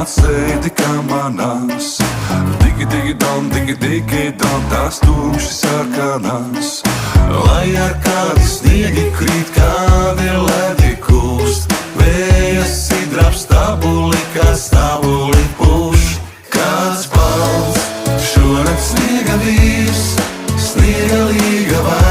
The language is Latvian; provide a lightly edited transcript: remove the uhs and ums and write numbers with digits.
sēdi kā manās. Digi, don, tās tumši sarkanās. Lai ar kādi sniegi krīt, kādi ledi kūst, vējas sidrap stabuli, kā stabuli puš. Kāds balts, šonakt sniega vīrs, sniega līga vārds.